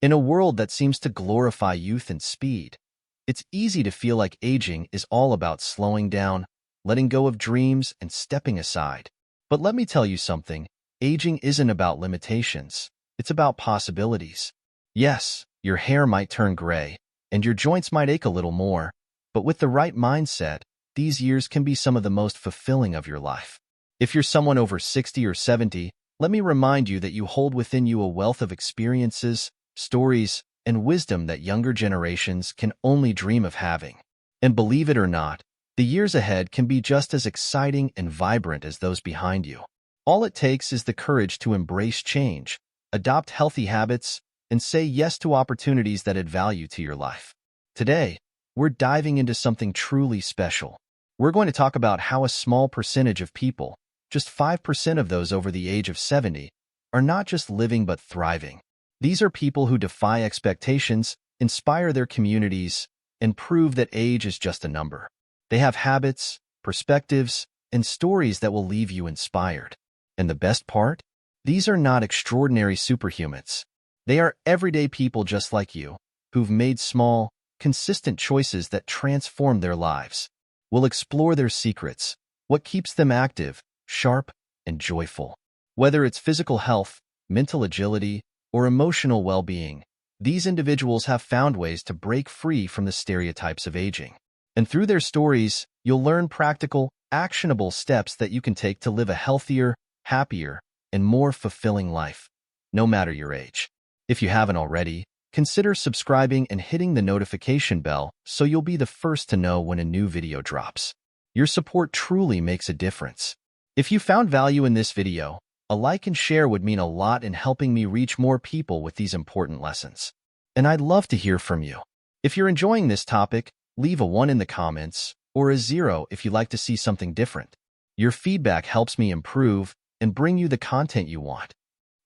In a world that seems to glorify youth and speed, it's easy to feel like aging is all about slowing down, letting go of dreams, and stepping aside. But let me tell you something, aging isn't about limitations, it's about possibilities. Yes, your hair might turn gray, and your joints might ache a little more, but with the right mindset, these years can be some of the most fulfilling of your life. If you're someone over 60 or 70, let me remind you that you hold within you a wealth of experiences, stories, and wisdom that younger generations can only dream of having. And believe it or not, the years ahead can be just as exciting and vibrant as those behind you. All it takes is the courage to embrace change, adopt healthy habits, and say yes to opportunities that add value to your life. Today, we're diving into something truly special. We're going to talk about how a small percentage of people, just 5% of those over the age of 70, are not just living but thriving. These are people who defy expectations, inspire their communities, and prove that age is just a number. They have habits, perspectives, and stories that will leave you inspired. And the best part? These are not extraordinary superhumans. They are everyday people just like you, who've made small, consistent choices that transform their lives. We'll explore their secrets, what keeps them active, sharp, and joyful. Whether it's physical health, mental agility, or emotional well-being, these individuals have found ways to break free from the stereotypes of aging. And through their stories, you'll learn practical, actionable steps that you can take to live a healthier, happier, and more fulfilling life, no matter your age. If you haven't already, consider subscribing and hitting the notification bell so you'll be the first to know when a new video drops. Your support truly makes a difference. If you found value in this video, a like and share would mean a lot in helping me reach more people with these important lessons. And I'd love to hear from you. If you're enjoying this topic, leave a 1 in the comments or a 0 if you'd like to see something different. Your feedback helps me improve and bring you the content you want.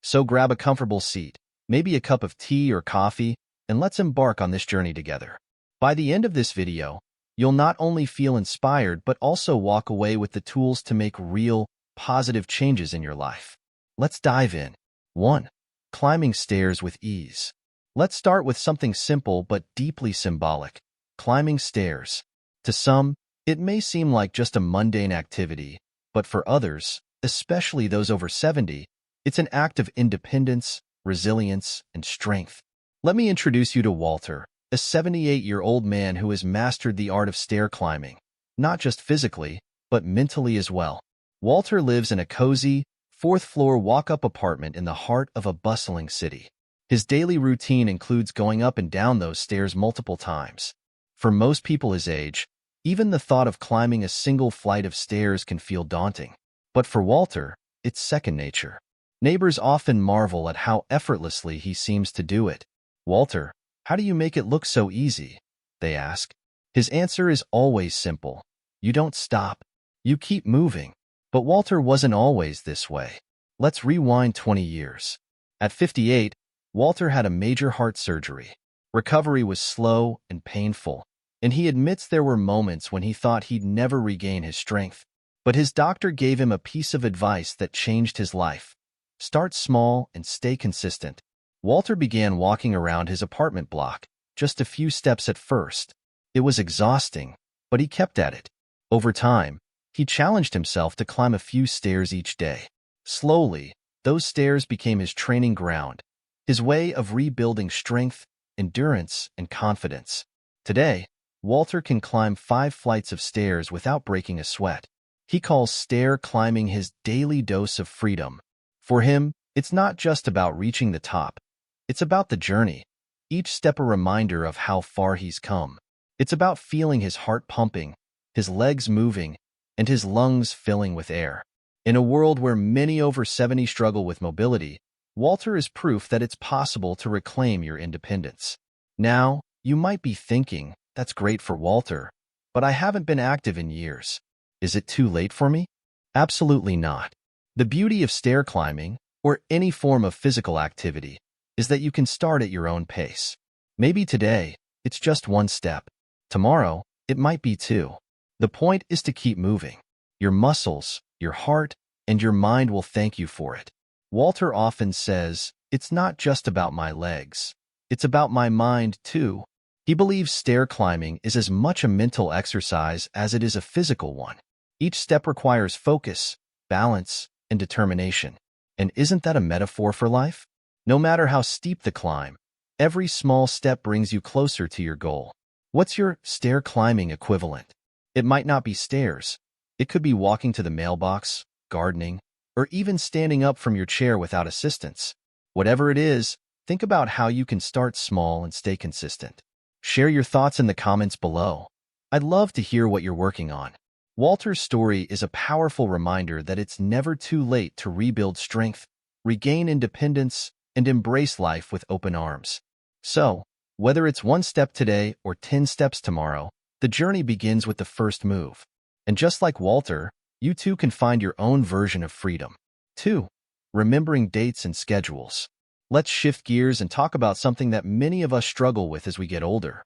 So grab a comfortable seat, maybe a cup of tea or coffee, and let's embark on this journey together. By the end of this video, you'll not only feel inspired but also walk away with the tools to make real, positive changes in your life. Let's dive in. 1. Climbing stairs with ease. Let's start with something simple but deeply symbolic. Climbing stairs. To some, it may seem like just a mundane activity, but for others, especially those over 70, it's an act of independence, resilience, and strength. Let me introduce you to Walter, a 78-year-old man who has mastered the art of stair climbing, not just physically, but mentally as well. Walter lives in a cozy, 4th-floor walk-up apartment in the heart of a bustling city. His daily routine includes going up and down those stairs multiple times. For most people his age, even the thought of climbing a single flight of stairs can feel daunting. But for Walter, it's second nature. Neighbors often marvel at how effortlessly he seems to do it. "Walter, how do you make it look so easy?" they ask. His answer is always simple. You don't stop. You keep moving. But Walter wasn't always this way. Let's rewind 20 years. At 58, Walter had a major heart surgery. Recovery was slow and painful, and he admits there were moments when he thought he'd never regain his strength. But his doctor gave him a piece of advice that changed his life. Start small and stay consistent. Walter began walking around his apartment block, just a few steps at first. It was exhausting, but he kept at it. Over time, he challenged himself to climb a few stairs each day. Slowly, those stairs became his training ground, his way of rebuilding strength, endurance, and confidence. Today, Walter can climb 5 flights of stairs without breaking a sweat. He calls stair climbing his daily dose of freedom. For him, it's not just about reaching the top. It's about the journey, each step a reminder of how far he's come. It's about feeling his heart pumping, his legs moving, and his lungs filling with air. In a world where many over 70 struggle with mobility, Walter is proof that it's possible to reclaim your independence. Now, you might be thinking, that's great for Walter, but I haven't been active in years. Is it too late for me? Absolutely not. The beauty of stair climbing, or any form of physical activity, is that you can start at your own pace. Maybe today, it's just 1 step. Tomorrow, it might be 2. The point is to keep moving. Your muscles, your heart, and your mind will thank you for it. Walter often says, "It's not just about my legs. It's about my mind, too. He believes stair climbing is as much a mental exercise as it is a physical one. Each step requires focus, balance, and determination. And isn't that a metaphor for life? No matter how steep the climb, every small step brings you closer to your goal. What's your stair climbing equivalent? It might not be stairs. It could be walking to the mailbox, gardening, or even standing up from your chair without assistance. Whatever it is, think about how you can start small and stay consistent. Share your thoughts in the comments below. I'd love to hear what you're working on. Walter's story is a powerful reminder that it's never too late to rebuild strength, regain independence, and embrace life with open arms. So, whether it's one step today or 10 steps tomorrow, the journey begins with the first move. And just like Walter, you too can find your own version of freedom. 2. Remembering dates and schedules. Let's shift gears and talk about something that many of us struggle with as we get older: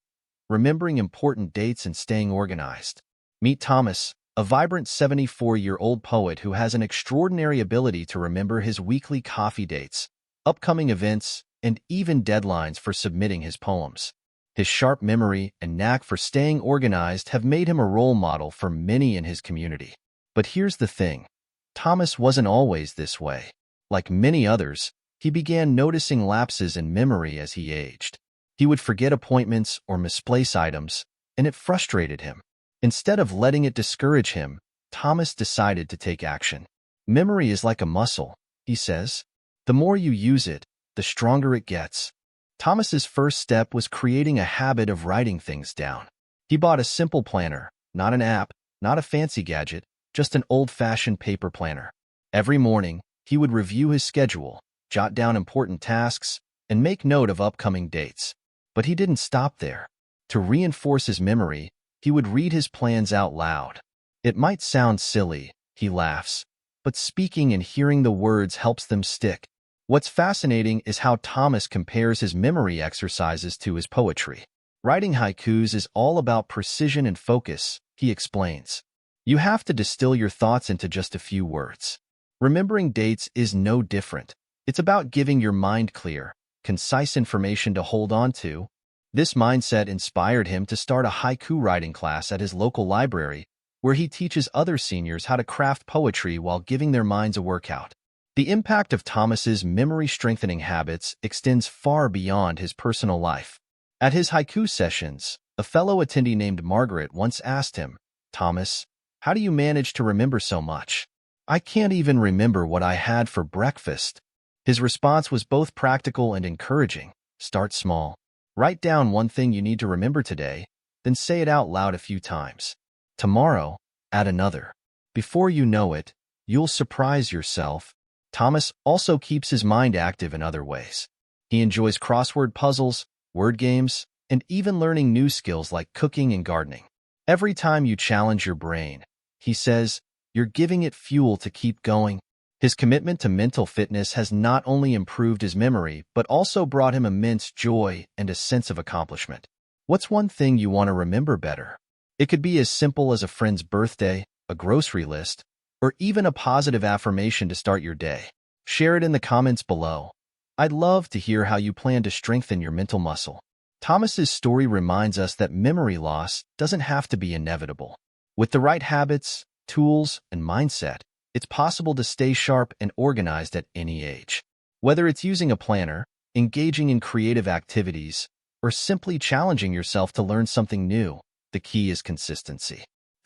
remembering important dates and staying organized. Meet Thomas, a vibrant 74-year-old poet who has an extraordinary ability to remember his weekly coffee dates, upcoming events, and even deadlines for submitting his poems. His sharp memory and knack for staying organized have made him a role model for many in his community. But here's the thing: Thomas wasn't always this way. Like many others, he began noticing lapses in memory as he aged. He would forget appointments or misplace items, and it frustrated him. Instead of letting it discourage him, Thomas decided to take action. Memory is like a muscle, he says. The more you use it, the stronger it gets. Thomas's first step was creating a habit of writing things down. He bought a simple planner, not an app, not a fancy gadget, just an old-fashioned paper planner. Every morning, he would review his schedule, jot down important tasks, and make note of upcoming dates. But he didn't stop there. To reinforce his memory, he would read his plans out loud. It might sound silly, he laughs, but speaking and hearing the words helps them stick. What's fascinating is how Thomas compares his memory exercises to his poetry. Writing haikus is all about precision and focus, he explains. You have to distill your thoughts into just a few words. Remembering dates is no different. It's about giving your mind clear, concise information to hold on to. This mindset inspired him to start a haiku writing class at his local library, where he teaches other seniors how to craft poetry while giving their minds a workout. The impact of Thomas's memory-strengthening habits extends far beyond his personal life. At his haiku sessions, a fellow attendee named Margaret once asked him, "Thomas, how do you manage to remember so much? I can't even remember what I had for breakfast." His response was both practical and encouraging. Start small. Write down one thing you need to remember today, then say it out loud a few times. Tomorrow, add another. Before you know it, you'll surprise yourself. Thomas also keeps his mind active in other ways. He enjoys crossword puzzles, word games, and even learning new skills like cooking and gardening. Every time you challenge your brain, he says, you're giving it fuel to keep going. His commitment to mental fitness has not only improved his memory, but also brought him immense joy and a sense of accomplishment. What's one thing you want to remember better? It could be as simple as a friend's birthday, a grocery list, or even a positive affirmation to start your day. Share it in the comments below. I'd love to hear how you plan to strengthen your mental muscle. Thomas's story reminds us that memory loss doesn't have to be inevitable. With the right habits, tools, and mindset, it's possible to stay sharp and organized at any age. Whether it's using a planner, engaging in creative activities, or simply challenging yourself to learn something new, the key is consistency.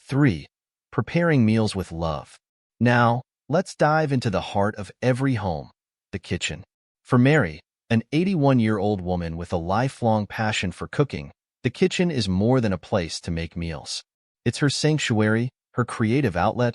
3. Preparing meals with love. Now, let's dive into the heart of every home, the kitchen. For Mary, an 81-year-old woman with a lifelong passion for cooking, the kitchen is more than a place to make meals. It's her sanctuary, her creative outlet,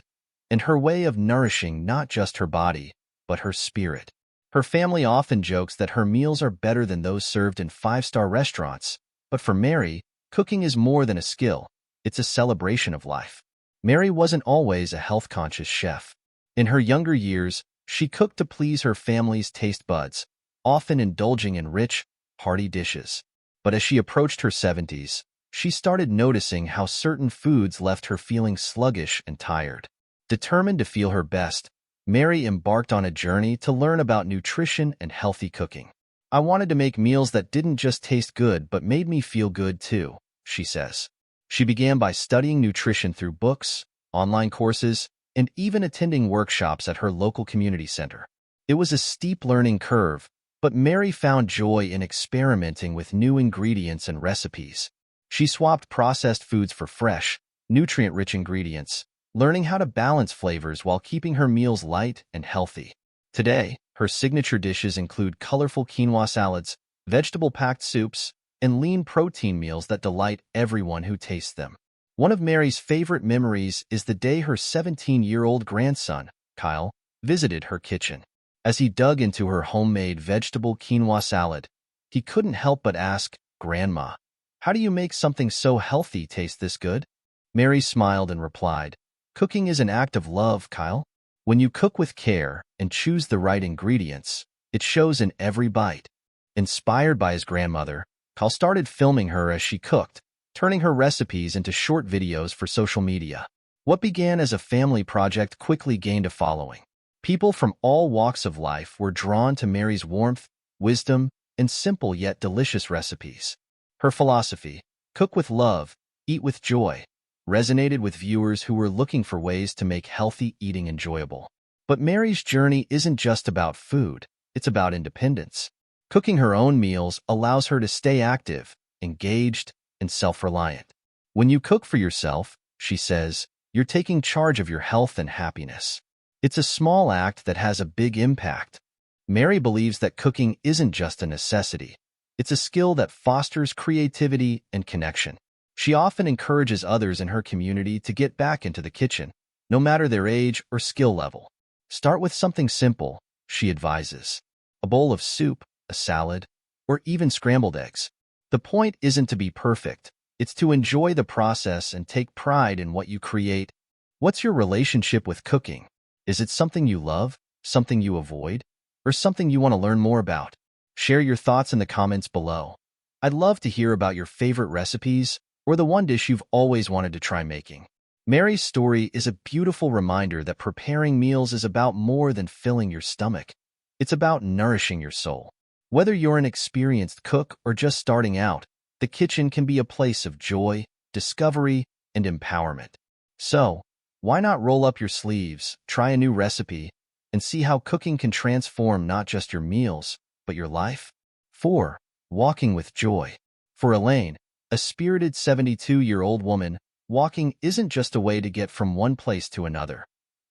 and her way of nourishing not just her body, but her spirit. Her family often jokes that her meals are better than those served in five-star restaurants, but for Mary, cooking is more than a skill. It's a celebration of life. Mary wasn't always a health-conscious chef. In her younger years, she cooked to please her family's taste buds, often indulging in rich, hearty dishes. But as she approached her 70s, she started noticing how certain foods left her feeling sluggish and tired. Determined to feel her best, Mary embarked on a journey to learn about nutrition and healthy cooking. I wanted to make meals that didn't just taste good but made me feel good too, she says. She began by studying nutrition through books, online courses, and even attending workshops at her local community center. It was a steep learning curve, but Mary found joy in experimenting with new ingredients and recipes. She swapped processed foods for fresh, nutrient-rich ingredients, learning how to balance flavors while keeping her meals light and healthy. Today, her signature dishes include colorful quinoa salads, vegetable-packed soups, and lean protein meals that delight everyone who tastes them. One of Mary's favorite memories is the day her 17-year-old grandson, Kyle, visited her kitchen. As he dug into her homemade vegetable quinoa salad, he couldn't help but ask, "Grandma, how do you make something so healthy taste this good?" Mary smiled and replied, "Cooking is an act of love, Kyle. When you cook with care and choose the right ingredients, it shows in every bite." Inspired by his grandmother, Kyle started filming her as she cooked, turning her recipes into short videos for social media. What began as a family project quickly gained a following. People from all walks of life were drawn to Mary's warmth, wisdom, and simple yet delicious recipes. Her philosophy, cook with love, eat with joy, resonated with viewers who were looking for ways to make healthy eating enjoyable. But Mary's journey isn't just about food, it's about independence. Cooking her own meals allows her to stay active, engaged, and self-reliant. When you cook for yourself, she says, you're taking charge of your health and happiness. It's a small act that has a big impact. Mary believes that cooking isn't just a necessity. It's a skill that fosters creativity and connection. She often encourages others in her community to get back into the kitchen, no matter their age or skill level. Start with something simple, she advises. A bowl of soup, a salad, or even scrambled eggs. The point isn't to be perfect. It's to enjoy the process and take pride in what you create. What's your relationship with cooking? Is it something you love, something you avoid, or something you want to learn more about? Share your thoughts in the comments below. I'd love to hear about your favorite recipes or the one dish you've always wanted to try making. Mary's story is a beautiful reminder that preparing meals is about more than filling your stomach. It's about nourishing your soul. Whether you're an experienced cook or just starting out, the kitchen can be a place of joy, discovery, and empowerment. So, why not roll up your sleeves, try a new recipe, and see how cooking can transform not just your meals, but your life? 4. Walking with joy. For Elaine, a spirited 72-year-old woman, walking isn't just a way to get from one place to another.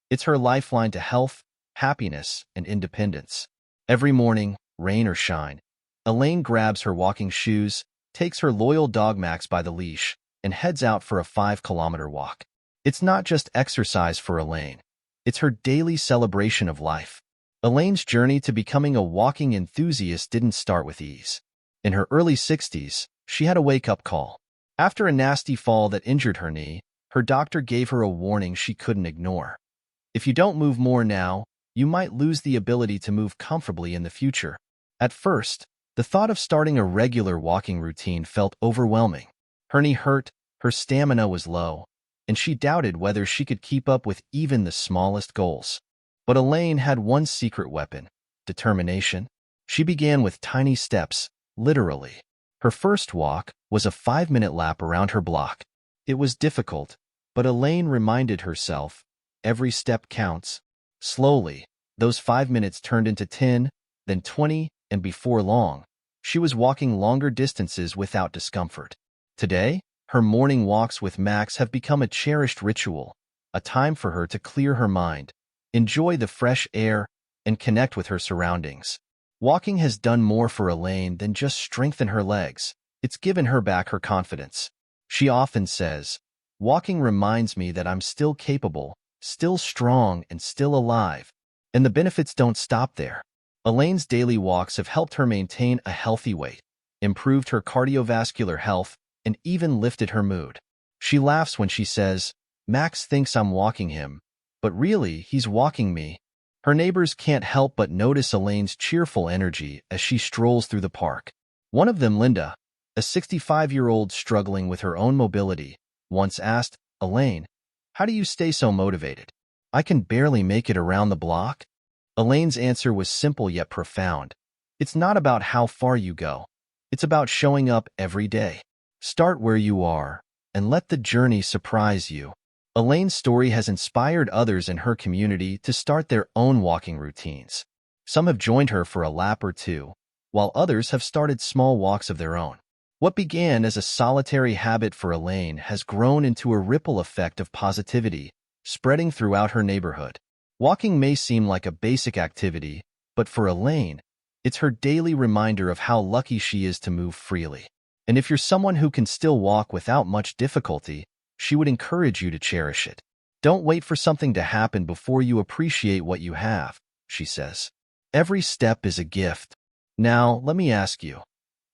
It's her lifeline to health, happiness, and independence. Every morning, rain or shine, Elaine grabs her walking shoes, takes her loyal dog Max by the leash, and heads out for a 5-kilometer walk. It's not just exercise for Elaine. It's her daily celebration of life. Elaine's journey to becoming a walking enthusiast didn't start with ease. In her early 60s, she had a wake-up call. After a nasty fall that injured her knee, her doctor gave her a warning she couldn't ignore. If you don't move more now, you might lose the ability to move comfortably in the future. At first, the thought of starting a regular walking routine felt overwhelming. Her knee hurt, her stamina was low, and she doubted whether she could keep up with even the smallest goals. But Elaine had one secret weapon: determination. She began with tiny steps, literally. Her first walk was a 5-minute lap around her block. It was difficult, but Elaine reminded herself, every step counts. Slowly, those 5 minutes turned into 10, then 20, and before long, she was walking longer distances without discomfort. Today, her morning walks with Max have become a cherished ritual, a time for her to clear her mind, enjoy the fresh air, and connect with her surroundings. Walking has done more for Elaine than just strengthen her legs. It's given her back her confidence. She often says, "Walking reminds me that I'm still capable, still strong, and still alive." And the benefits don't stop there. Elaine's daily walks have helped her maintain a healthy weight, improved her cardiovascular health, and even lifted her mood. She laughs when she says, "Max thinks I'm walking him, but really, he's walking me." Her neighbors can't help but notice Elaine's cheerful energy as she strolls through the park. One of them, Linda, a 65-year-old struggling with her own mobility, once asked, "Elaine, how do you stay so motivated? I can barely make it around the block." Elaine's answer was simple yet profound. It's not about how far you go. It's about showing up every day. Start where you are and let the journey surprise you. Elaine's story has inspired others in her community to start their own walking routines. Some have joined her for a lap or two, while others have started small walks of their own. What began as a solitary habit for Elaine has grown into a ripple effect of positivity, spreading throughout her neighborhood. Walking may seem like a basic activity, but for Elaine, it's her daily reminder of how lucky she is to move freely. And if you're someone who can still walk without much difficulty, she would encourage you to cherish it. Don't wait for something to happen before you appreciate what you have, she says. Every step is a gift. Now, let me ask you,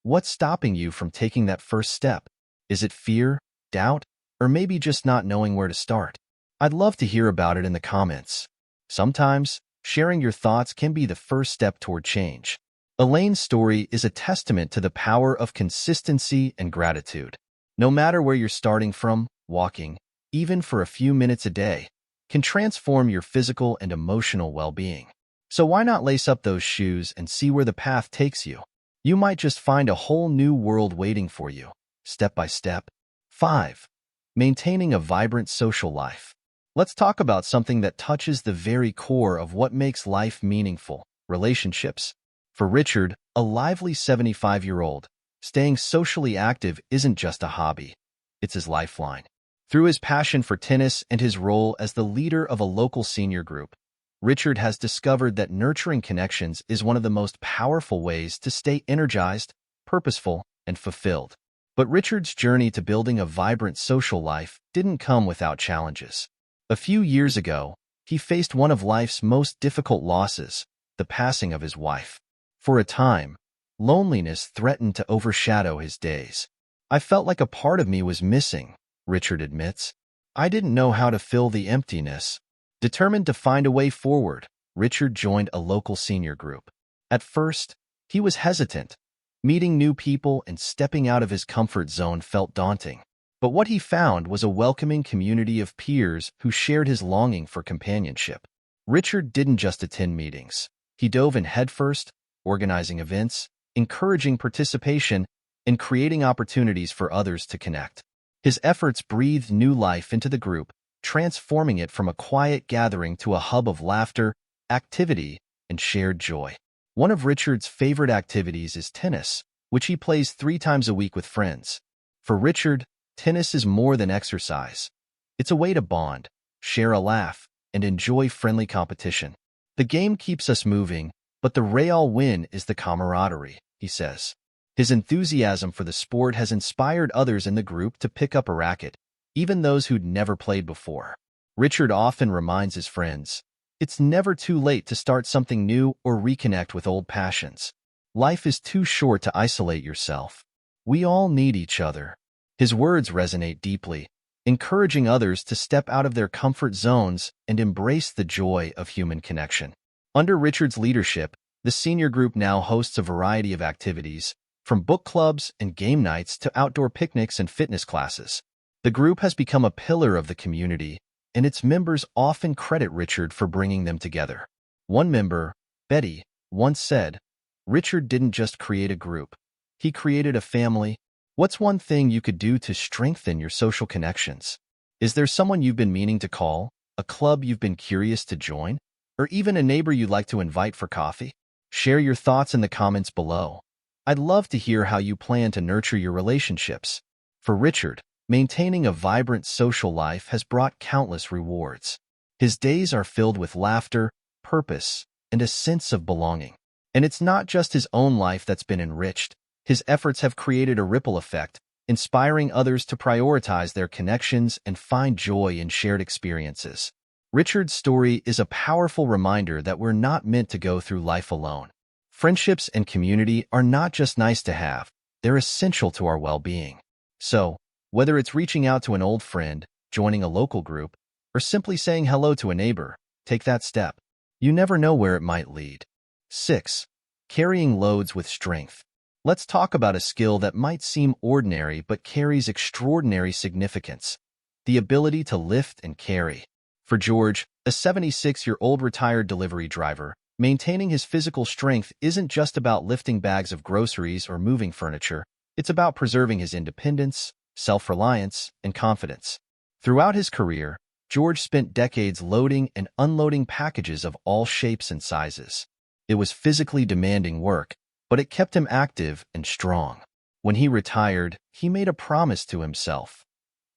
what's stopping you from taking that first step? Is it fear, doubt, or maybe just not knowing where to start? I'd love to hear about it in the comments. Sometimes, sharing your thoughts can be the first step toward change. Elaine's story is a testament to the power of consistency and gratitude. No matter where you're starting from, walking, even for a few minutes a day, can transform your physical and emotional well-being. So why not lace up those shoes and see where the path takes you? You might just find a whole new world waiting for you, step by step. 5. Maintaining a vibrant social life. Let's talk about something that touches the very core of what makes life meaningful: relationships. For Richard, a lively 75-year-old, staying socially active isn't just a hobby, it's his lifeline. Through his passion for tennis and his role as the leader of a local senior group, Richard has discovered that nurturing connections is one of the most powerful ways to stay energized, purposeful, and fulfilled. But Richard's journey to building a vibrant social life didn't come without challenges. A few years ago, he faced one of life's most difficult losses: the passing of his wife. For a time, loneliness threatened to overshadow his days. I felt like a part of me was missing, Richard admits. I didn't know how to fill the emptiness. Determined to find a way forward, Richard joined a local senior group. At first, he was hesitant. Meeting new people and stepping out of his comfort zone felt daunting. But what he found was a welcoming community of peers who shared his longing for companionship. Richard didn't just attend meetings. He dove in headfirst, organizing events, encouraging participation, and creating opportunities for others to connect. His efforts breathed new life into the group, transforming it from a quiet gathering to a hub of laughter, activity, and shared joy. One of Richard's favorite activities is tennis, which he plays 3 times a week with friends. For Richard, tennis is more than exercise. It's a way to bond, share a laugh, and enjoy friendly competition. The game keeps us moving, but the real win is the camaraderie, he says. His enthusiasm for the sport has inspired others in the group to pick up a racket, even those who'd never played before. Richard often reminds his friends, it's never too late to start something new or reconnect with old passions. Life is too short to isolate yourself. We all need each other. His words resonate deeply, encouraging others to step out of their comfort zones and embrace the joy of human connection. Under Richard's leadership, the senior group now hosts a variety of activities, from book clubs and game nights to outdoor picnics and fitness classes. The group has become a pillar of the community, and its members often credit Richard for bringing them together. One member, Betty, once said, "Richard didn't just create a group. He created a family." What's one thing you could do to strengthen your social connections? Is there someone you've been meaning to call, a club you've been curious to join, or even a neighbor you'd like to invite for coffee? Share your thoughts in the comments below. I'd love to hear how you plan to nurture your relationships. For Richard, maintaining a vibrant social life has brought countless rewards. His days are filled with laughter, purpose, and a sense of belonging. And it's not just his own life that's been enriched. His efforts have created a ripple effect, inspiring others to prioritize their connections and find joy in shared experiences. Richard's story is a powerful reminder that we're not meant to go through life alone. Friendships and community are not just nice to have, they're essential to our well-being. So, whether it's reaching out to an old friend, joining a local group, or simply saying hello to a neighbor, take that step. You never know where it might lead. 6. Carrying loads with strength. Let's talk about a skill that might seem ordinary but carries extraordinary significance: the ability to lift and carry. For George, a 76-year-old retired delivery driver, Maintaining his physical strength isn't just about lifting bags of groceries or moving furniture. It's about preserving his independence, self-reliance, and confidence. Throughout his career, George spent decades loading and unloading packages of all shapes and sizes. It was physically demanding work, but it kept him active and strong. When he retired, he made a promise to himself.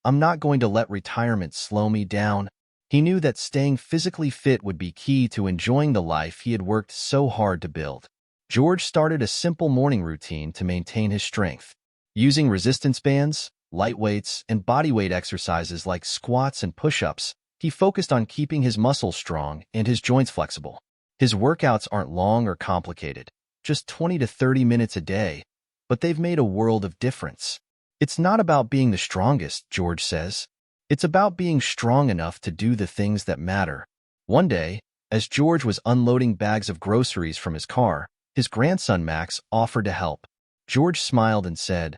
"I'm not going to let retirement slow me down." He knew that staying physically fit would be key to enjoying the life he had worked so hard to build. George started a simple morning routine to maintain his strength. Using resistance bands, light weights, and bodyweight exercises like squats and push-ups, he focused on keeping his muscles strong and his joints flexible. His workouts aren't long or complicated, just 20 to 30 minutes a day, but they've made a world of difference. It's not about being the strongest, George says. It's about being strong enough to do the things that matter. One day, as George was unloading bags of groceries from his car, his grandson Max offered to help. George smiled and said,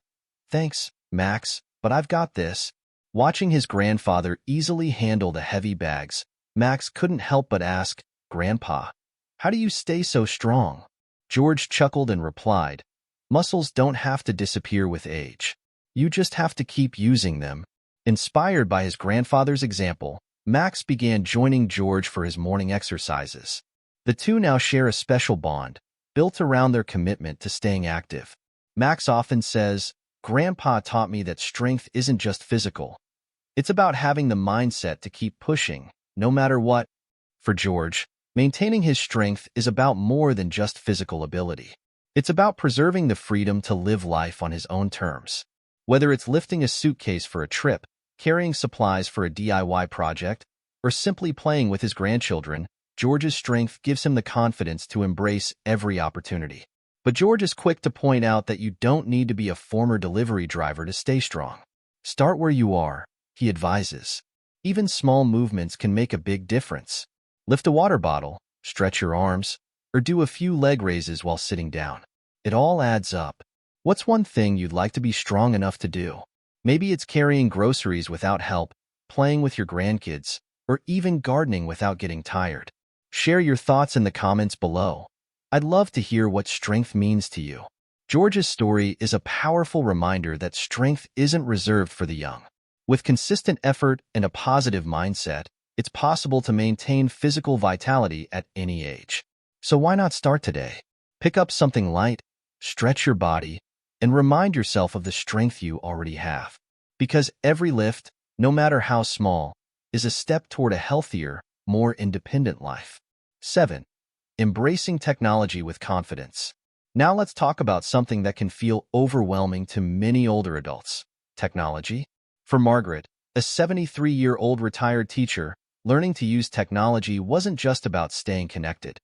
"Thanks, Max, but I've got this." Watching his grandfather easily handle the heavy bags, Max couldn't help but ask, "Grandpa, how do you stay so strong?" George chuckled and replied, "Muscles don't have to disappear with age. You just have to keep using them." Inspired by his grandfather's example, Max began joining George for his morning exercises. The two now share a special bond, built around their commitment to staying active. Max often says, "Grandpa taught me that strength isn't just physical. It's about having the mindset to keep pushing, no matter what." For George, maintaining his strength is about more than just physical ability. It's about preserving the freedom to live life on his own terms. Whether it's lifting a suitcase for a trip, carrying supplies for a DIY project, or simply playing with his grandchildren, George's strength gives him the confidence to embrace every opportunity. But George is quick to point out that you don't need to be a former delivery driver to stay strong. Start where you are, he advises. Even small movements can make a big difference. Lift a water bottle, stretch your arms, or do a few leg raises while sitting down. It all adds up. What's one thing you'd like to be strong enough to do? Maybe it's carrying groceries without help, playing with your grandkids, or even gardening without getting tired. Share your thoughts in the comments below. I'd love to hear what strength means to you. George's story is a powerful reminder that strength isn't reserved for the young. With consistent effort and a positive mindset, it's possible to maintain physical vitality at any age. So why not start today? Pick up something light, stretch your body, and remind yourself of the strength you already have. Because every lift, no matter how small, is a step toward a healthier, more independent life. 7. Embracing technology with confidence. Now let's talk about something that can feel overwhelming to many older adults: technology. For Margaret, a 73-year-old retired teacher, learning to use technology wasn't just about staying connected.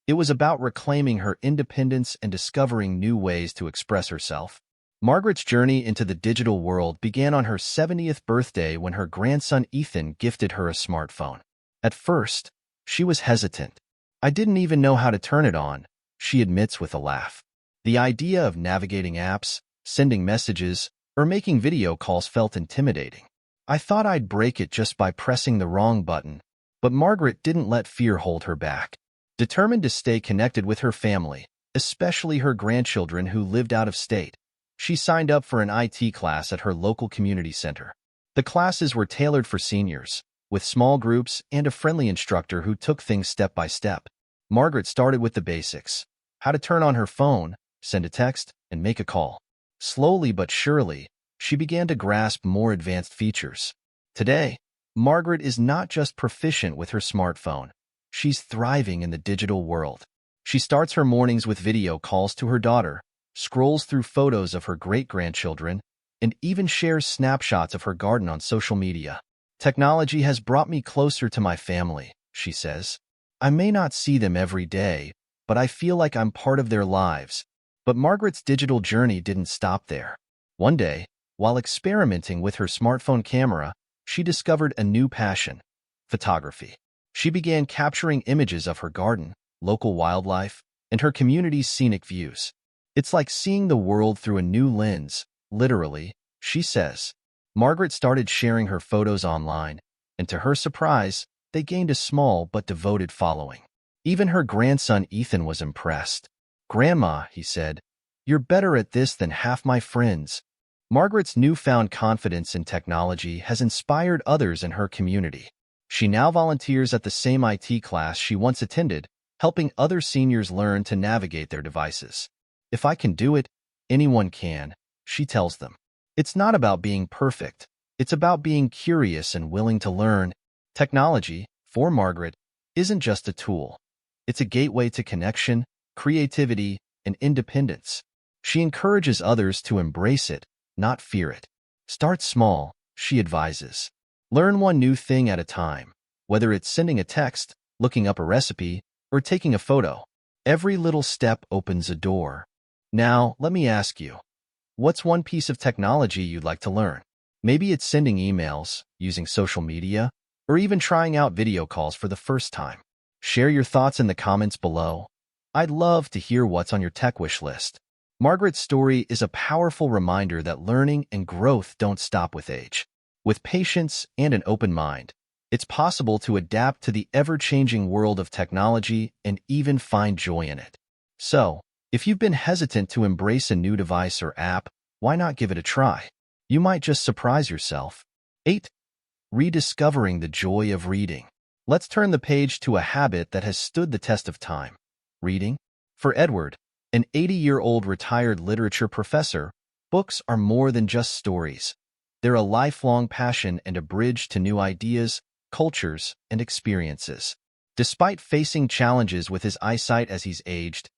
It was about reclaiming her independence and discovering new ways to express herself. Margaret's journey into the digital world began on her 70th birthday when her grandson Ethan gifted her a smartphone. At first, she was hesitant. "I didn't even know how to turn it on," she admits with a laugh. The idea of navigating apps, sending messages, or making video calls felt intimidating. "I thought I'd break it just by pressing the wrong button." But Margaret didn't let fear hold her back. Determined to stay connected with her family, especially her grandchildren who lived out of state, she signed up for an IT class at her local community center. The classes were tailored for seniors, with small groups and a friendly instructor who took things step by step. Margaret started with the basics: how to turn on her phone, send a text, and make a call. Slowly but surely, she began to grasp more advanced features. Today, Margaret is not just proficient with her smartphone. She's thriving in the digital world. She starts her mornings with video calls to her daughter, scrolls through photos of her great-grandchildren, and even shares snapshots of her garden on social media. "Technology has brought me closer to my family," she says. "I may not see them every day, but I feel like I'm part of their lives." But Margaret's digital journey didn't stop there. One day, while experimenting with her smartphone camera, she discovered a new passion: photography. She began capturing images of her garden, local wildlife, and her community's scenic views. "It's like seeing the world through a new lens, literally," she says. Margaret started sharing her photos online, and to her surprise, they gained a small but devoted following. Even her grandson Ethan was impressed. "Grandma," he said, "you're better at this than half my friends." Margaret's newfound confidence in technology has inspired others in her community. She now volunteers at the same IT class she once attended, helping other seniors learn to navigate their devices. "If I can do it, anyone can," she tells them. It's not about being perfect. It's about being curious and willing to learn. Technology, for Margaret, isn't just a tool. It's a gateway to connection, creativity, and independence. She encourages others to embrace it, not fear it. Start small, she advises. Learn one new thing at a time, whether it's sending a text, looking up a recipe, or taking a photo. Every little step opens a door. Now, let me ask you, what's one piece of technology you'd like to learn? Maybe it's sending emails, using social media, or even trying out video calls for the first time. Share your thoughts in the comments below. I'd love to hear what's on your tech wish list. Margaret's story is a powerful reminder that learning and growth don't stop with age. With patience and an open mind, it's possible to adapt to the ever-changing world of technology and even find joy in it. So, if you've been hesitant to embrace a new device or app, why not give it a try? You might just surprise yourself. 8. Rediscovering the joy of reading. Let's turn the page to a habit that has stood the test of time. Reading. For Edward, an 80-year-old retired literature professor, books are more than just stories. They're a lifelong passion and a bridge to new ideas, cultures, and experiences. Despite facing challenges with his eyesight as he's aged,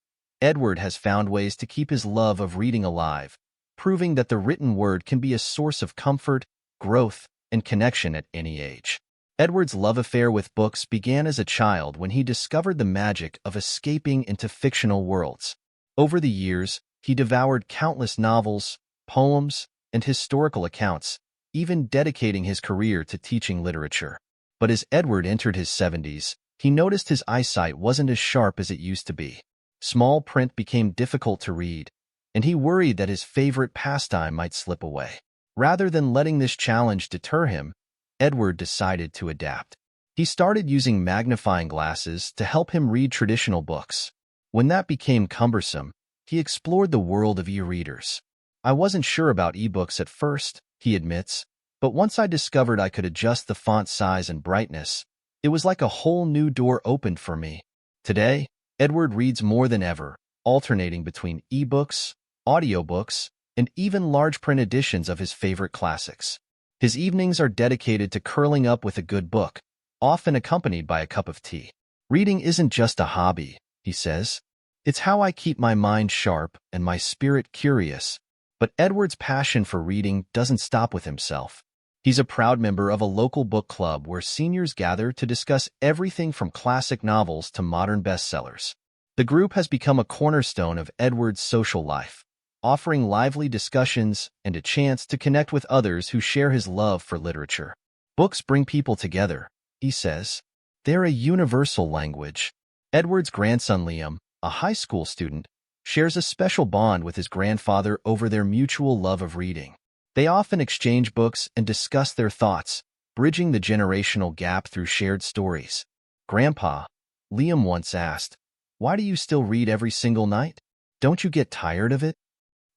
Edward has found ways to keep his love of reading alive, proving that the written word can be a source of comfort, growth, and connection at any age. Edward's love affair with books began as a child when he discovered the magic of escaping into fictional worlds. Over the years, he devoured countless novels, poems, and historical accounts, even dedicating his career to teaching literature. But as Edward entered his 70s, he noticed his eyesight wasn't as sharp as it used to be. Small print became difficult to read, and he worried that his favorite pastime might slip away. Rather than letting this challenge deter him, Edward decided to adapt. He started using magnifying glasses to help him read traditional books. When that became cumbersome, he explored the world of e-readers. "I wasn't sure about ebooks at first," he admits, "but once I discovered I could adjust the font size and brightness, it was like a whole new door opened for me." Today, Edward reads more than ever, alternating between ebooks, audiobooks, and even large print editions of his favorite classics. His evenings are dedicated to curling up with a good book, often accompanied by a cup of tea. "Reading isn't just a hobby," he says. "It's how I keep my mind sharp and my spirit curious." But Edward's passion for reading doesn't stop with himself. He's a proud member of a local book club where seniors gather to discuss everything from classic novels to modern bestsellers. The group has become a cornerstone of Edward's social life, offering lively discussions and a chance to connect with others who share his love for literature. "Books bring people together," he says. "They're a universal language." Edward's grandson Liam, a high school student, shares a special bond with his grandfather over their mutual love of reading. They often exchange books and discuss their thoughts, bridging the generational gap through shared stories. "Grandpa," Liam once asked, "why do you still read every single night? Don't you get tired of it?"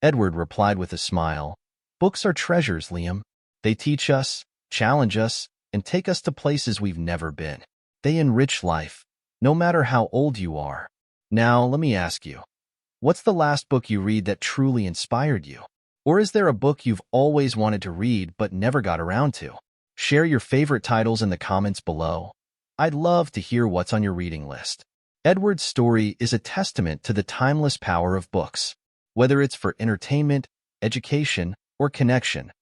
Edward replied with a smile, "Books are treasures, Liam. They teach us, challenge us, and take us to places we've never been. They enrich life, no matter how old you are." Now, let me ask you, what's the last book you read that truly inspired you? Or is there a book you've always wanted to read but never got around to? Share your favorite titles in the comments below. I'd love to hear what's on your reading list. Edward's story is a testament to the timeless power of books. Whether it's for entertainment, education, or connection,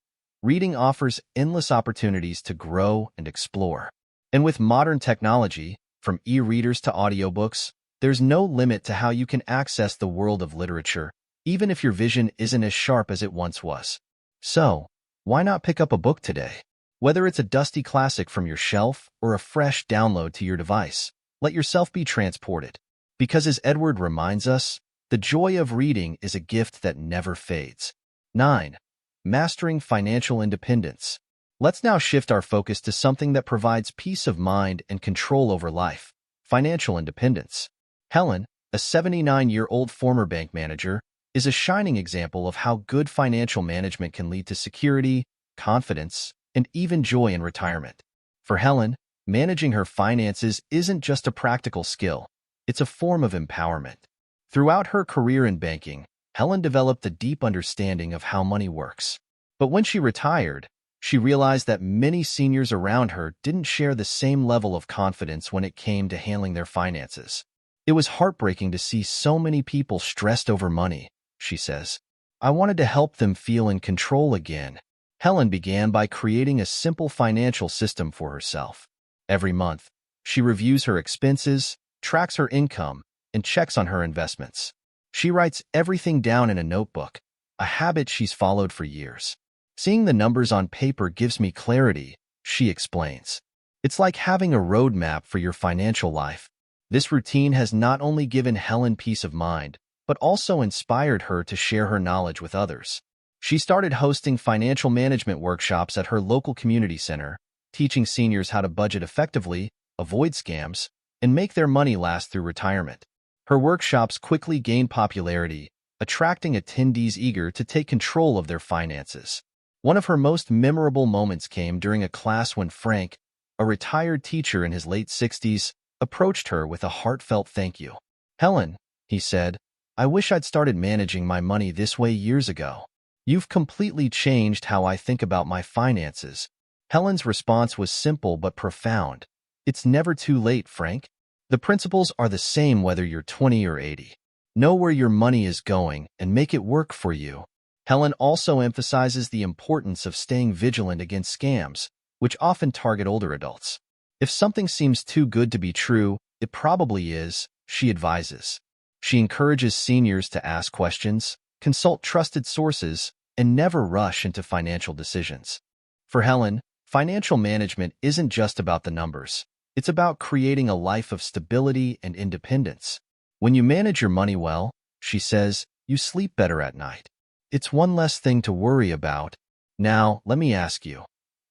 reading offers endless opportunities to grow and explore. And with modern technology, from e-readers to audiobooks, there's no limit to how you can access the world of literature, even if your vision isn't as sharp as it once was. So, why not pick up a book today? Whether it's a dusty classic from your shelf or a fresh download to your device, let yourself be transported. Because as Edward reminds us, the joy of reading is a gift that never fades. 9. Mastering financial independence. Let's now shift our focus to something that provides peace of mind and control over life: financial independence. Helen, a 79-year-old former bank manager, is a shining example of how good financial management can lead to security, confidence, and even joy in retirement. For Helen, managing her finances isn't just a practical skill, it's a form of empowerment. Throughout her career in banking, Helen developed a deep understanding of how money works. But when she retired, she realized that many seniors around her didn't share the same level of confidence when it came to handling their finances. It was heartbreaking to see so many people stressed over money, she says. I wanted to help them feel in control again. Helen began by creating a simple financial system for herself. Every month, she reviews her expenses, tracks her income, and checks on her investments. She writes everything down in a notebook, a habit she's followed for years. Seeing the numbers on paper gives me clarity, she explains. It's like having a roadmap for your financial life. This routine has not only given Helen peace of mind, but also inspired her to share her knowledge with others. She started hosting financial management workshops at her local community center, teaching seniors how to budget effectively, avoid scams, and make their money last through retirement. Her workshops quickly gained popularity, attracting attendees eager to take control of their finances. One of her most memorable moments came during a class when Frank, a retired teacher in his late 60s, approached her with a heartfelt thank you. Helen, he said, I wish I'd started managing my money this way years ago. You've completely changed how I think about my finances. Helen's response was simple but profound. It's never too late, Frank. The principles are the same whether you're 20 or 80. Know where your money is going and make it work for you. Helen also emphasizes the importance of staying vigilant against scams, which often target older adults. If something seems too good to be true, it probably is, she advises. She encourages seniors to ask questions, consult trusted sources, and never rush into financial decisions. For Helen, financial management isn't just about the numbers. It's about creating a life of stability and independence. When you manage your money well, she says, you sleep better at night. It's one less thing to worry about. Now, let me ask you,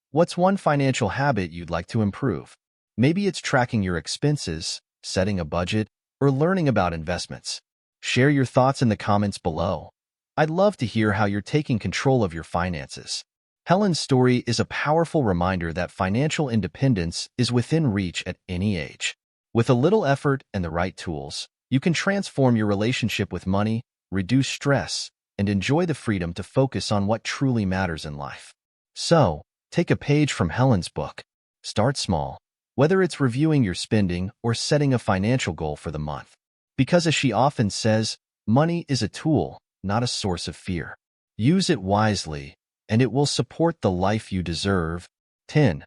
what's one financial habit you'd like to improve? Maybe it's tracking your expenses, setting a budget, or learning about investments. Share your thoughts in the comments below. I'd love to hear how you're taking control of your finances. Helen's story is a powerful reminder that financial independence is within reach at any age. With a little effort and the right tools, you can transform your relationship with money, reduce stress, and enjoy the freedom to focus on what truly matters in life. So, take a page from Helen's book. Start small, whether it's reviewing your spending or setting a financial goal for the month. Because as she often says, money is a tool, not a source of fear. Use it wisely, and it will support the life you deserve. 10.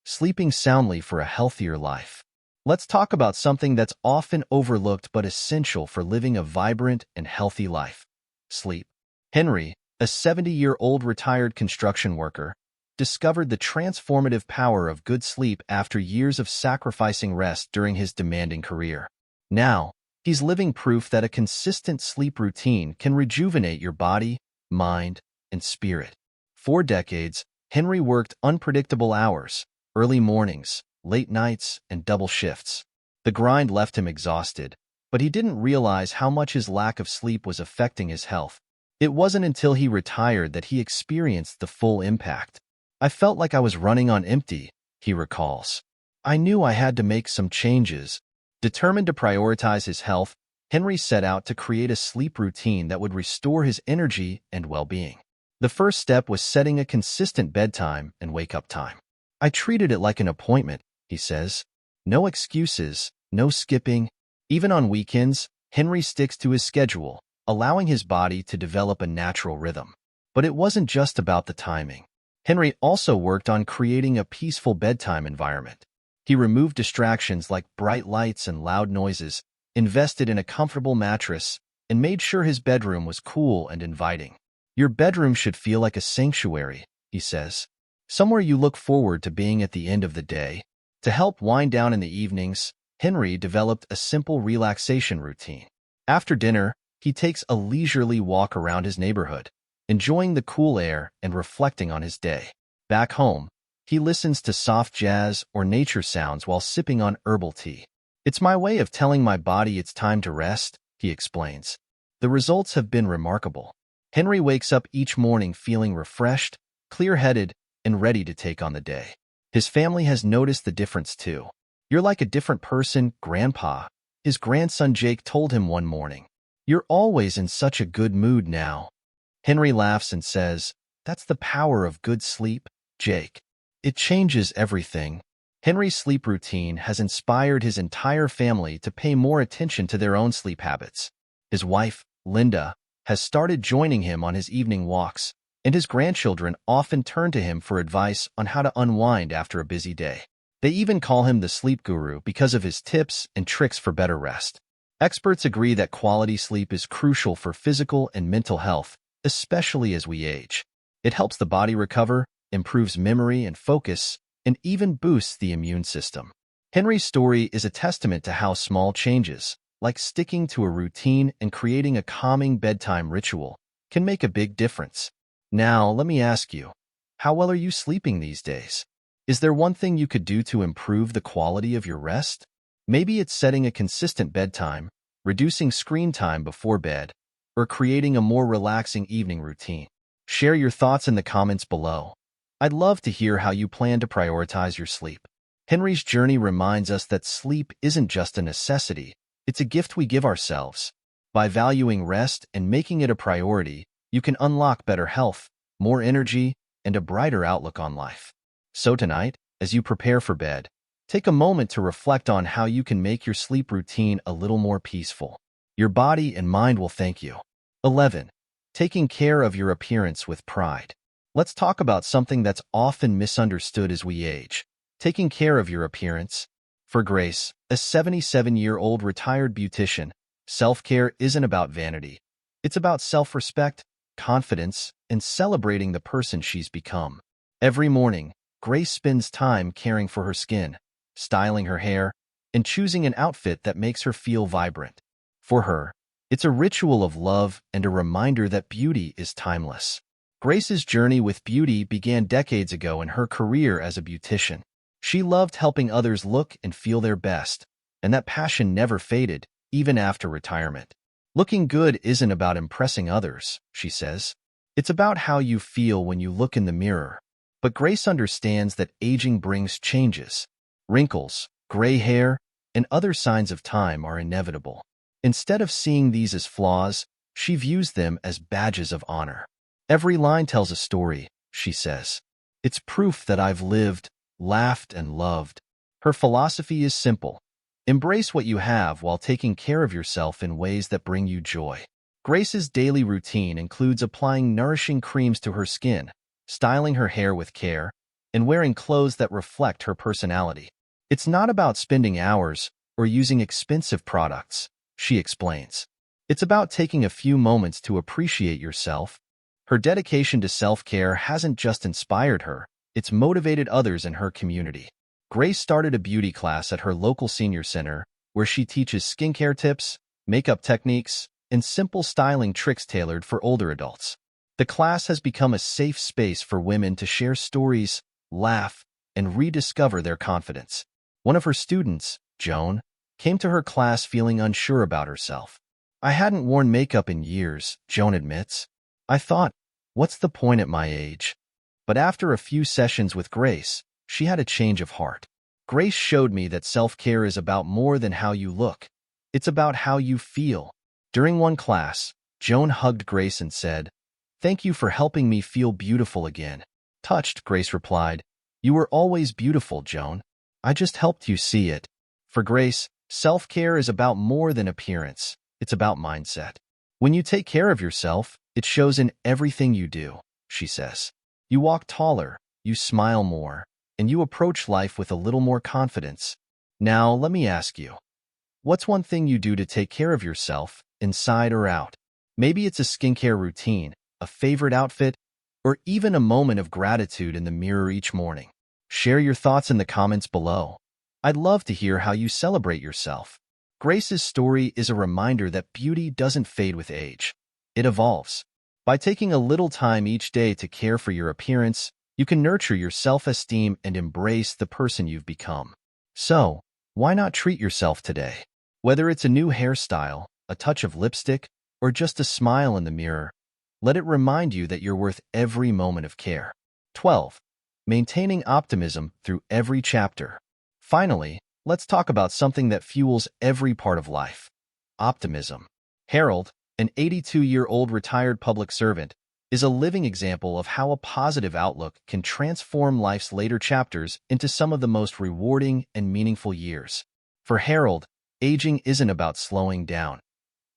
Sleeping soundly for a healthier life. Let's talk about something that's often overlooked but essential for living a vibrant and healthy life. Sleep. Henry, a 70-year-old retired construction worker, discovered the transformative power of good sleep after years of sacrificing rest during his demanding career. Now, he's living proof that a consistent sleep routine can rejuvenate your body, mind, and spirit. For decades, Henry worked unpredictable hours, early mornings, late nights, and double shifts. The grind left him exhausted, but he didn't realize how much his lack of sleep was affecting his health. It wasn't until he retired that he experienced the full impact. I felt like I was running on empty, he recalls. I knew I had to make some changes. Determined to prioritize his health, Henry set out to create a sleep routine that would restore his energy and well-being. The first step was setting a consistent bedtime and wake-up time. I treated it like an appointment, he says. No excuses, no skipping. Even on weekends, Henry sticks to his schedule, allowing his body to develop a natural rhythm. But it wasn't just about the timing. Henry also worked on creating a peaceful bedtime environment. He removed distractions like bright lights and loud noises, invested in a comfortable mattress, and made sure his bedroom was cool and inviting. Your bedroom should feel like a sanctuary, he says. Somewhere you look forward to being at the end of the day. To help wind down in the evenings, Henry developed a simple relaxation routine. After dinner, he takes a leisurely walk around his neighborhood, enjoying the cool air and reflecting on his day. Back home, he listens to soft jazz or nature sounds while sipping on herbal tea. It's my way of telling my body it's time to rest, he explains. The results have been remarkable. Henry wakes up each morning feeling refreshed, clear-headed, and ready to take on the day. His family has noticed the difference too. "You're like a different person, Grandpa," his grandson Jake told him one morning. "You're always in such a good mood now." Henry laughs and says, "That's the power of good sleep, Jake. It changes everything." Henry's sleep routine has inspired his entire family to pay more attention to their own sleep habits. His wife, Linda, has started joining him on his evening walks, and his grandchildren often turn to him for advice on how to unwind after a busy day. They even call him the sleep guru because of his tips and tricks for better rest. Experts agree that quality sleep is crucial for physical and mental health, especially as we age. It helps the body recover, improves memory and focus, and even boosts the immune system. Henry's story is a testament to how small changes, like sticking to a routine and creating a calming bedtime ritual, can make a big difference. Now, let me ask you, how well are you sleeping these days? Is there one thing you could do to improve the quality of your rest? Maybe it's setting a consistent bedtime, reducing screen time before bed, or creating a more relaxing evening routine. Share your thoughts in the comments below. I'd love to hear how you plan to prioritize your sleep. Henry's journey reminds us that sleep isn't just a necessity, it's a gift we give ourselves. By valuing rest and making it a priority, you can unlock better health, more energy, and a brighter outlook on life. So tonight, as you prepare for bed, take a moment to reflect on how you can make your sleep routine a little more peaceful. Your body and mind will thank you. 11. Taking care of your appearance with pride. Let's talk about something that's often misunderstood as we age: taking care of your appearance. For Grace, a 77-year-old retired beautician, self-care isn't about vanity. It's about self-respect, confidence, and celebrating the person she's become. Every morning, Grace spends time caring for her skin, styling her hair, and choosing an outfit that makes her feel vibrant. For her, it's a ritual of love and a reminder that beauty is timeless. Grace's journey with beauty began decades ago in her career as a beautician. She loved helping others look and feel their best, and that passion never faded, even after retirement. "Looking good isn't about impressing others," she says. "It's about how you feel when you look in the mirror." But Grace understands that aging brings changes. Wrinkles, gray hair, and other signs of time are inevitable. Instead of seeing these as flaws, she views them as badges of honor. "Every line tells a story," she says. "It's proof that I've lived, laughed, and loved." Her philosophy is simple: embrace what you have while taking care of yourself in ways that bring you joy. Grace's daily routine includes applying nourishing creams to her skin, styling her hair with care, and wearing clothes that reflect her personality. It's not about spending hours or using expensive products, she explains. It's about taking a few moments to appreciate yourself. Her dedication to self-care hasn't just inspired her, it's motivated others in her community. Grace started a beauty class at her local senior center, where she teaches skincare tips, makeup techniques, and simple styling tricks tailored for older adults. The class has become a safe space for women to share stories, laugh, and rediscover their confidence. One of her students, Joan, came to her class feeling unsure about herself. "I hadn't worn makeup in years," Joan admits. "I thought, what's the point at my age?" But after a few sessions with Grace, she had a change of heart. "Grace showed me that self-care is about more than how you look. It's about how you feel." During one class, Joan hugged Grace and said, "Thank you for helping me feel beautiful again." Touched, Grace replied, "You were always beautiful, Joan. I just helped you see it." For Grace, self-care is about more than appearance. It's about mindset. "When you take care of yourself, it shows in everything you do," she says. "You walk taller, you smile more, and you approach life with a little more confidence." Now, let me ask you, what's one thing you do to take care of yourself, inside or out? Maybe it's a skincare routine, a favorite outfit, or even a moment of gratitude in the mirror each morning. Share your thoughts in the comments below. I'd love to hear how you celebrate yourself. Grace's story is a reminder that beauty doesn't fade with age. It evolves. By taking a little time each day to care for your appearance, you can nurture your self-esteem and embrace the person you've become. So, why not treat yourself today? Whether it's a new hairstyle, a touch of lipstick, or just a smile in the mirror, let it remind you that you're worth every moment of care. 12. Maintaining optimism through every chapter. Finally, let's talk about something that fuels every part of life: optimism. Harold, an 82-year-old retired public servant, is a living example of how a positive outlook can transform life's later chapters into some of the most rewarding and meaningful years. For Harold, aging isn't about slowing down.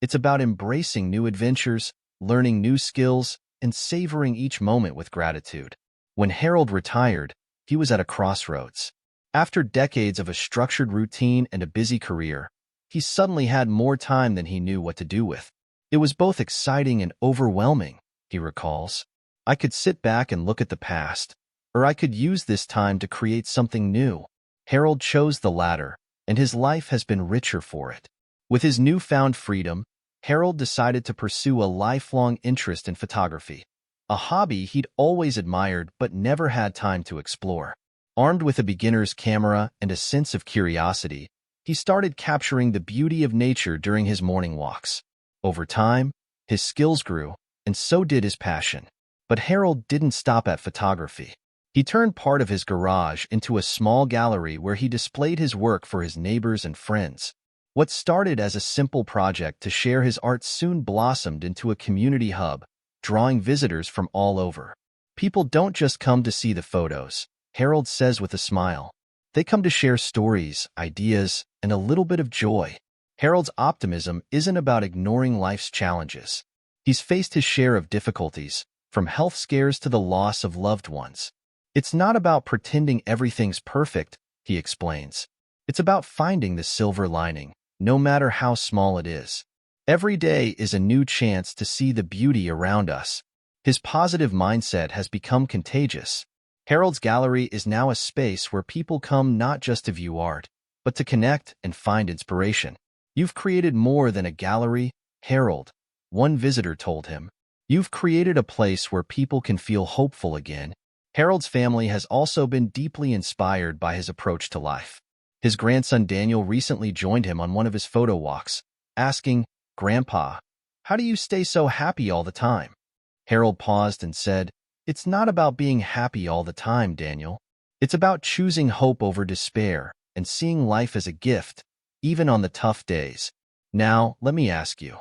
It's about embracing new adventures, learning new skills, and savoring each moment with gratitude. When Harold retired, he was at a crossroads. After decades of a structured routine and a busy career, he suddenly had more time than he knew what to do with. It was both exciting and overwhelming, he recalls. I could sit back and look at the past, or I could use this time to create something new. Harold chose the latter, and his life has been richer for it. With his newfound freedom, Harold decided to pursue a lifelong interest in photography, a hobby he'd always admired but never had time to explore. Armed with a beginner's camera and a sense of curiosity, he started capturing the beauty of nature during his morning walks. Over time, his skills grew, and so did his passion. But Harold didn't stop at photography. He turned part of his garage into a small gallery where he displayed his work for his neighbors and friends. What started as a simple project to share his art soon blossomed into a community hub, drawing visitors from all over. People don't just come to see the photos, Harold says with a smile. They come to share stories, ideas, and a little bit of joy. Harold's optimism isn't about ignoring life's challenges. He's faced his share of difficulties, from health scares to the loss of loved ones. It's not about pretending everything's perfect, he explains. It's about finding the silver lining, no matter how small it is. Every day is a new chance to see the beauty around us. His positive mindset has become contagious. Harold's gallery is now a space where people come not just to view art, but to connect and find inspiration. You've created more than a gallery, Harold, one visitor told him. You've created a place where people can feel hopeful again. Harold's family has also been deeply inspired by his approach to life. His grandson Daniel recently joined him on one of his photo walks, asking, "Grandpa, how do you stay so happy all the time?" Harold paused and said, "It's not about being happy all the time, Daniel. It's about choosing hope over despair and seeing life as a gift, even on the tough days." Now, let me ask you,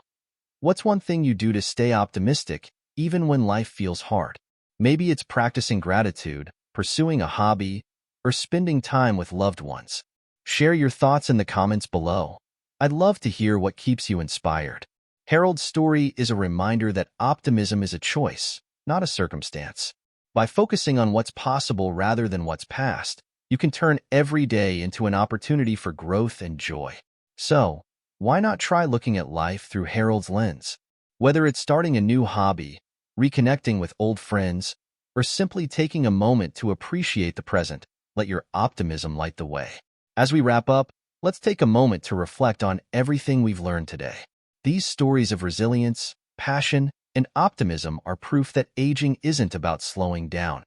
what's one thing you do to stay optimistic, even when life feels hard? Maybe it's practicing gratitude, pursuing a hobby, or spending time with loved ones. Share your thoughts in the comments below. I'd love to hear what keeps you inspired. Harold's story is a reminder that optimism is a choice, not a circumstance. By focusing on what's possible rather than what's past, you can turn every day into an opportunity for growth and joy. So, why not try looking at life through Harold's lens? Whether it's starting a new hobby, reconnecting with old friends, or simply taking a moment to appreciate the present, let your optimism light the way. As we wrap up, let's take a moment to reflect on everything we've learned today. These stories of resilience, passion, and optimism are proof that aging isn't about slowing down.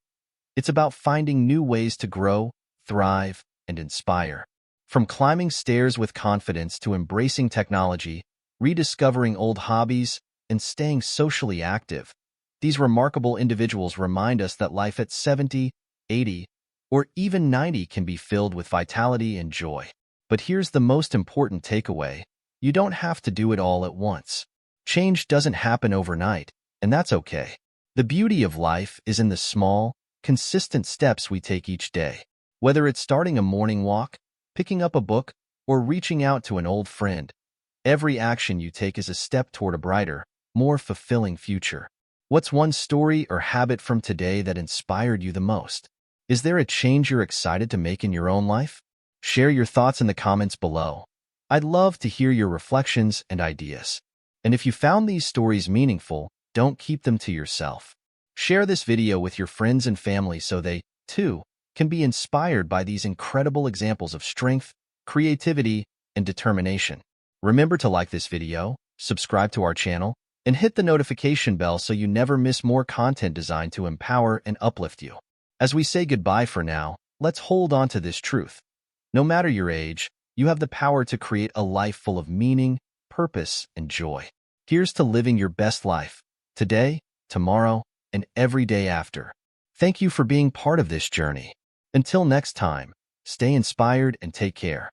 It's about finding new ways to grow, thrive, and inspire. From climbing stairs with confidence to embracing technology, rediscovering old hobbies, and staying socially active, these remarkable individuals remind us that life at 70, 80, or even 90 can be filled with vitality and joy. But here's the most important takeaway: you don't have to do it all at once. Change doesn't happen overnight, and that's okay. The beauty of life is in the small, consistent steps we take each day. Whether it's starting a morning walk, picking up a book, or reaching out to an old friend, every action you take is a step toward a brighter, more fulfilling future. What's one story or habit from today that inspired you the most? Is there a change you're excited to make in your own life? Share your thoughts in the comments below. I'd love to hear your reflections and ideas. And if you found these stories meaningful, don't keep them to yourself. Share this video with your friends and family so they, too, can be inspired by these incredible examples of strength, creativity, and determination. Remember to like this video, subscribe to our channel, and hit the notification bell so you never miss more content designed to empower and uplift you. As we say goodbye for now, let's hold on to this truth. No matter your age, You have the power to create a life full of meaning, purpose, and joy. Here's to living your best life, today, tomorrow, and every day after. Thank you for being part of this journey. Until next time, stay inspired and take care.